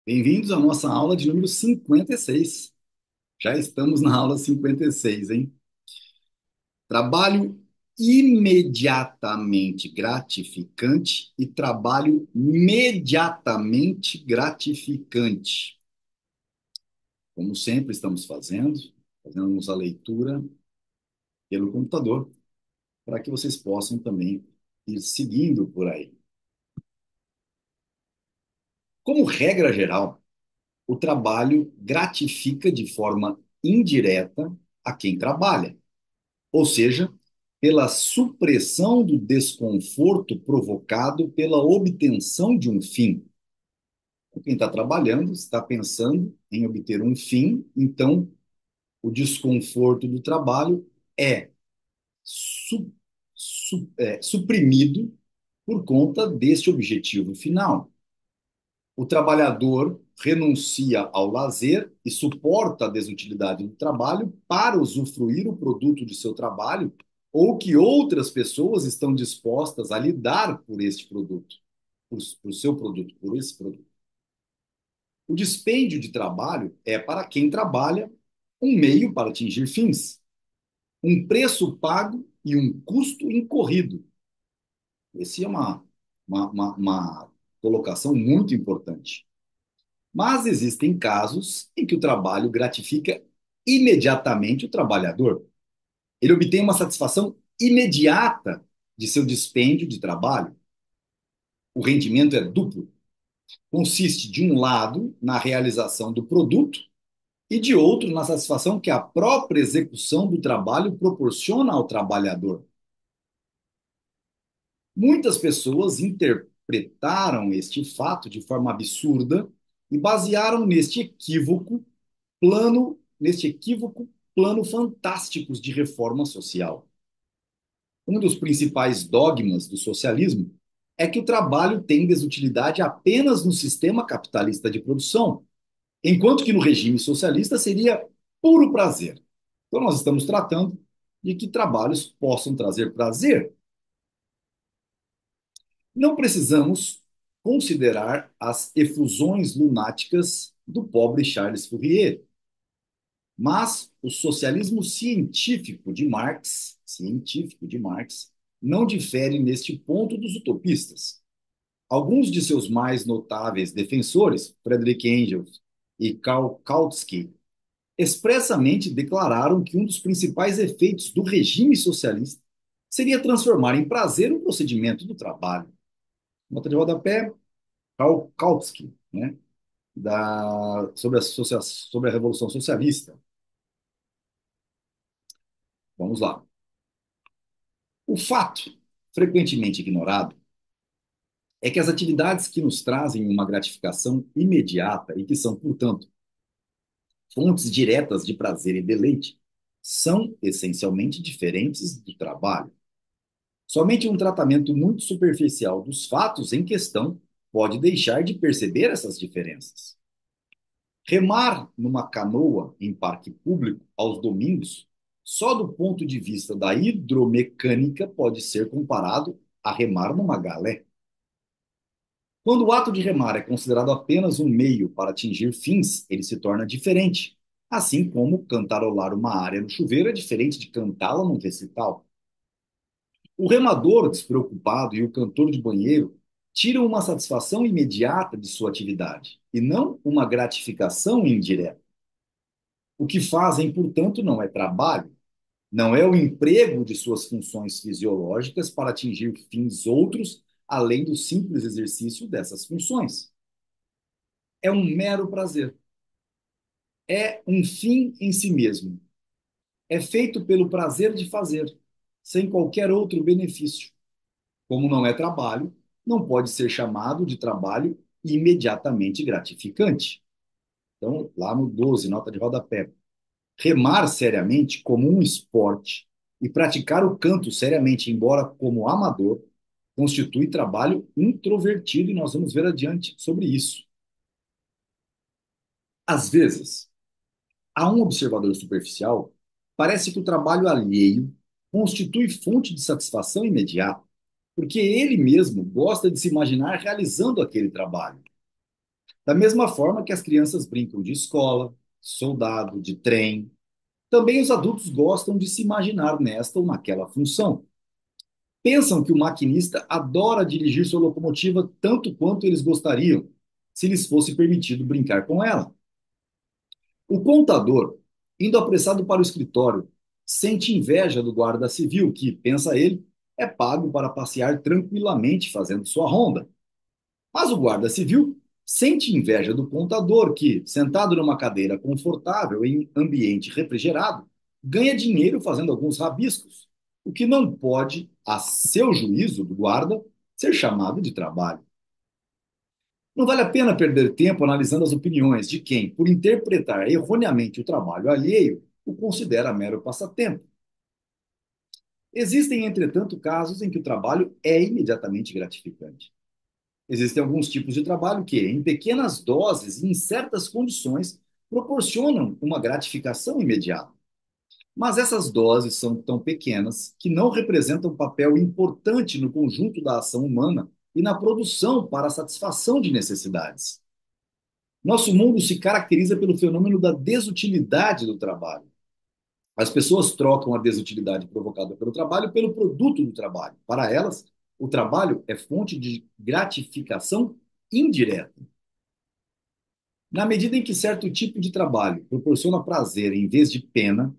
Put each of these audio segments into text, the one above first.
Bem-vindos à nossa aula de número 56. Já estamos na aula 56, hein? Trabalho imediatamente gratificante e trabalho imediatamente gratificante. Como sempre estamos fazendo a leitura pelo computador, para que vocês possam também ir seguindo por aí. Como regra geral, o trabalho gratifica de forma indireta a quem trabalha. Ou seja, pela supressão do desconforto provocado pela obtenção de um fim. Quem está trabalhando está pensando em obter um fim, então o desconforto do trabalho é, suprimido por conta deste objetivo final. O trabalhador renuncia ao lazer e suporta a desutilidade do trabalho para usufruir o produto de seu trabalho ou que outras pessoas estão dispostas a lidar por este produto, por seu produto, por esse produto. O dispêndio de trabalho é, para quem trabalha, um meio para atingir fins, um preço pago e um custo incorrido. Essa é uma colocação muito importante. Mas existem casos em que o trabalho gratifica imediatamente o trabalhador. Ele obtém uma satisfação imediata de seu dispêndio de trabalho. O rendimento é duplo. Consiste, de um lado, na realização do produto e, de outro, na satisfação que a própria execução do trabalho proporciona ao trabalhador. Muitas pessoas interpretaram este fato de forma absurda e basearam neste equívoco plano fantásticos de reforma social. Um dos principais dogmas do socialismo é que o trabalho tem desutilidade apenas no sistema capitalista de produção, enquanto que no regime socialista seria puro prazer. Então nós estamos tratando de que trabalhos possam trazer prazer. Não precisamos considerar as efusões lunáticas do pobre Charles Fourier, mas o socialismo científico de Marx, não difere neste ponto dos utopistas. Alguns de seus mais notáveis defensores, Friedrich Engels e Karl Kautsky, expressamente declararam que um dos principais efeitos do regime socialista seria transformar em prazer o procedimento do trabalho. Nota de rodapé, Karl Kautsky, né, sobre a Revolução Socialista. Vamos lá. O fato, frequentemente ignorado, é que as atividades que nos trazem uma gratificação imediata e que são, portanto, fontes diretas de prazer e deleite, são essencialmente diferentes do trabalho. Somente um tratamento muito superficial dos fatos em questão pode deixar de perceber essas diferenças. Remar numa canoa em parque público aos domingos, só do ponto de vista da hidromecânica, pode ser comparado a remar numa galé. Quando o ato de remar é considerado apenas um meio para atingir fins, ele se torna diferente. Assim como cantarolar uma área no chuveiro é diferente de cantá-la num recital. O remador despreocupado e o cantor de banheiro tiram uma satisfação imediata de sua atividade, e não uma gratificação indireta. O que fazem, portanto, não é trabalho, não é o emprego de suas funções fisiológicas para atingir fins outros, além do simples exercício dessas funções. É um mero prazer. É um fim em si mesmo. É feito pelo prazer de fazer, sem qualquer outro benefício. Como não é trabalho, não pode ser chamado de trabalho imediatamente gratificante. Então, lá no 12, nota de rodapé. Remar seriamente como um esporte e praticar o canto seriamente, embora como amador, constitui trabalho introvertido e nós vamos ver adiante sobre isso. Às vezes, a um observador superficial, parece que o trabalho alheio constitui fonte de satisfação imediata, porque ele mesmo gosta de se imaginar realizando aquele trabalho. Da mesma forma que as crianças brincam de escola, soldado, de trem, também os adultos gostam de se imaginar nesta ou naquela função. Pensam que o maquinista adora dirigir sua locomotiva tanto quanto eles gostariam, se lhes fosse permitido brincar com ela. O contador, indo apressado para o escritório, sente inveja do guarda civil que, pensa ele, é pago para passear tranquilamente fazendo sua ronda. Mas o guarda civil sente inveja do contador que, sentado numa cadeira confortável em ambiente refrigerado, ganha dinheiro fazendo alguns rabiscos, o que não pode, a seu juízo do guarda, ser chamado de trabalho. Não vale a pena perder tempo analisando as opiniões de quem, por interpretar erroneamente o trabalho alheio, o considera mero passatempo. Existem, entretanto, casos em que o trabalho é imediatamente gratificante. Existem alguns tipos de trabalho que, em pequenas doses e em certas condições, proporcionam uma gratificação imediata. Mas essas doses são tão pequenas que não representam um papel importante no conjunto da ação humana e na produção para a satisfação de necessidades. Nosso mundo se caracteriza pelo fenômeno da desutilidade do trabalho. As pessoas trocam a desutilidade provocada pelo trabalho pelo produto do trabalho. Para elas, o trabalho é fonte de gratificação indireta. Na medida em que certo tipo de trabalho proporciona prazer em vez de pena,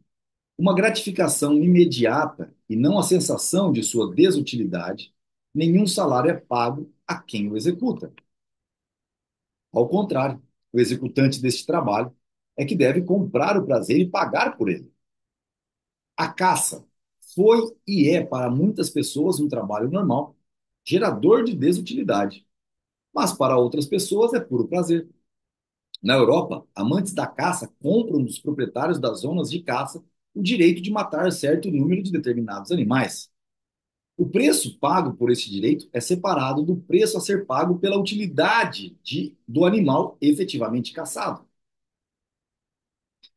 uma gratificação imediata e não a sensação de sua desutilidade, nenhum salário é pago a quem o executa. Ao contrário, o executante deste trabalho é que deve comprar o prazer e pagar por ele. A caça foi e é para muitas pessoas um trabalho normal, gerador de desutilidade, mas para outras pessoas é puro prazer. Na Europa, amantes da caça compram dos proprietários das zonas de caça o direito de matar certo número de determinados animais. O preço pago por esse direito é separado do preço a ser pago pela utilidade do animal efetivamente caçado.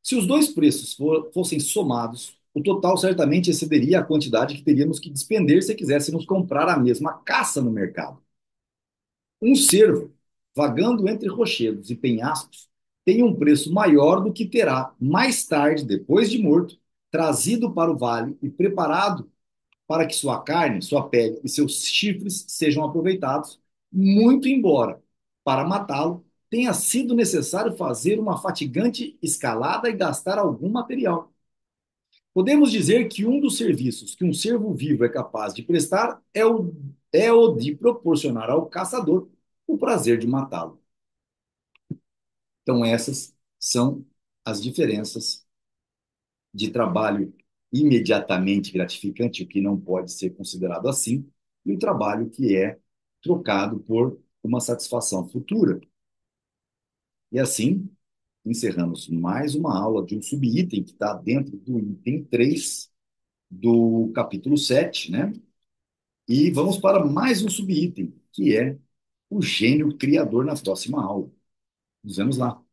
Se os dois preços fossem somados, o total certamente excederia a quantidade que teríamos que despender se quiséssemos comprar a mesma caça no mercado. Um cervo, vagando entre rochedos e penhascos, tem um preço maior do que terá mais tarde, depois de morto, trazido para o vale e preparado para que sua carne, sua pele e seus chifres sejam aproveitados, muito embora, para matá-lo, tenha sido necessário fazer uma fatigante escalada e gastar algum material. Podemos dizer que um dos serviços que um servo vivo é capaz de prestar é o de proporcionar ao caçador o prazer de matá-lo. Então, essas são as diferenças de trabalho imediatamente gratificante, o que não pode ser considerado assim, e o trabalho que é trocado por uma satisfação futura. E assim, encerramos mais uma aula de um subitem que está dentro do item 3 do capítulo 7, né? E vamos para mais um subitem, que é o gênio criador na próxima aula. Nos vemos lá.